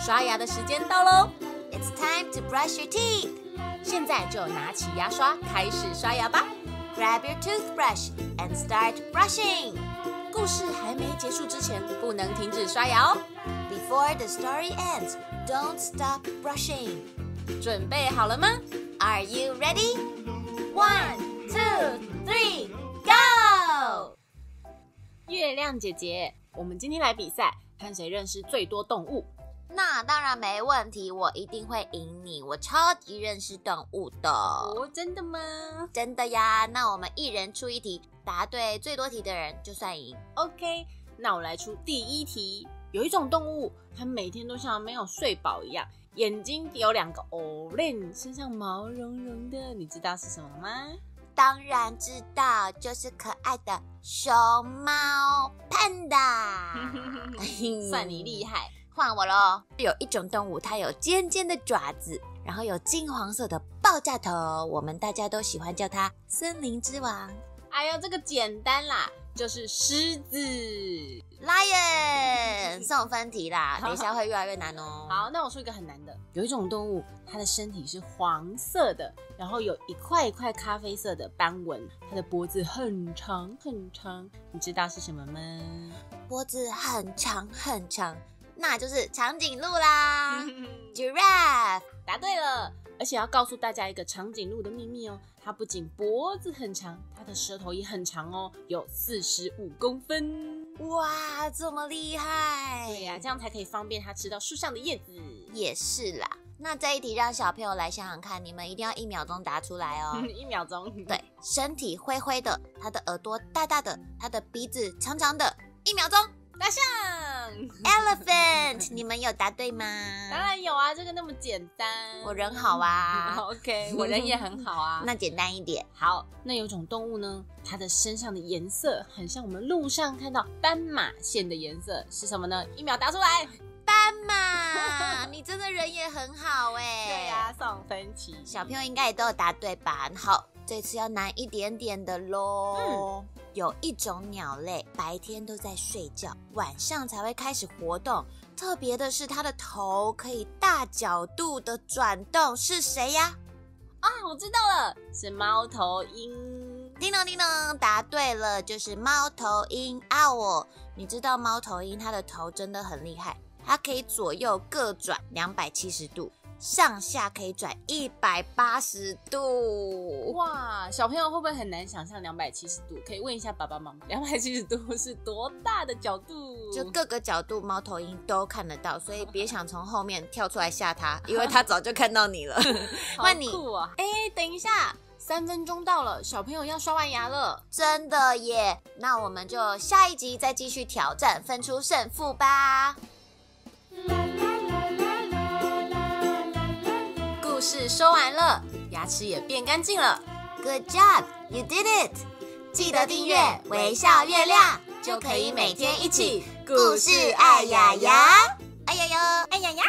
刷牙的时间到喽 It's time to brush your teeth. 现在就拿起牙刷开始刷牙吧。 Grab your toothbrush and start brushing. 故事还没结束之前，不能停止刷牙哦。Before the story ends, don't stop brushing. 准备好了吗？ Are you ready? 1, 2, 3, go! 月亮姐姐，我们今天来比赛，看谁认识最多动物。那当然没问题，我一定会赢你，我超级认识动物的。哦，真的吗？真的呀，那我们一人出一题，答对最多题的人就算赢。 OK， 那我来出第一题。有一种动物，它每天都像没有睡饱一样，眼睛有2个眼，身上毛茸茸的，你知道是什么吗？当然知道，就是可爱的熊猫 Panda。算你厉害。换我咯。有一种动物，它有尖尖的爪子，然后有金黄色的爆炸头，我们大家都喜欢叫它森林之王。哎呦，这个简单啦，就是狮子。Lion， 送分题啦，等一下会越来越难哦。好，那我说一个很难的。有一种动物，它的身体是黄色的，然后有一块一块咖啡色的斑纹，它的脖子很长很长，你知道是什么吗？脖子很长很长，那就是长颈鹿啦。Giraffe， 答对了。而且要告诉大家一个长颈鹿的秘密哦，它不仅脖子很长，它的舌头也很长哦，有45公分。哇，这么厉害！对呀，这样才可以方便它吃到树上的叶子。也是啦。那这一题让小朋友来想想看，你们一定要1秒钟答出来哦。1秒钟。对，身体灰灰的，它的耳朵大大的，它的鼻子长长的。1秒钟。大象 Elephant， 你们有答对吗？当然有啊，这个那么简单。我人好啊。OK， 我人也很好啊。那简单一点。好，那有种动物呢，它的身上的颜色很像我们路上看到斑马线的颜色，是什么呢？1秒答出来。斑马，你真的人也很好哎。对呀，送分题。小朋友应该也都有答对吧？好，这次要难一点点的咯。有一种鸟类，白天都在睡觉，晚上才会开始活动。特别的是，它的头可以大角度的转动，是谁呀？啊，我知道了，是猫头鹰。叮咚叮咚，答对了，就是猫头鹰 Owl。你知道猫头鹰它的头真的很厉害，它可以左右各转270度，上下可以转180度。哇，小朋友会不会很难想象270度？可以问一下爸爸妈妈，270度是多大的角度？就各个角度猫头鹰都看得到，所以别想从后面跳出来吓它，因为它早就看到你了。好酷啊！等一下，3分钟到了，小朋友要刷完牙了。真的耶！那我们就下一集再继续挑战，分出胜负吧。故事说完了，牙齿也变干净了。 Good job, you did it！ 记得订阅微笑月亮，就可以每天一起故事爱牙牙，爱牙牙，爱牙牙。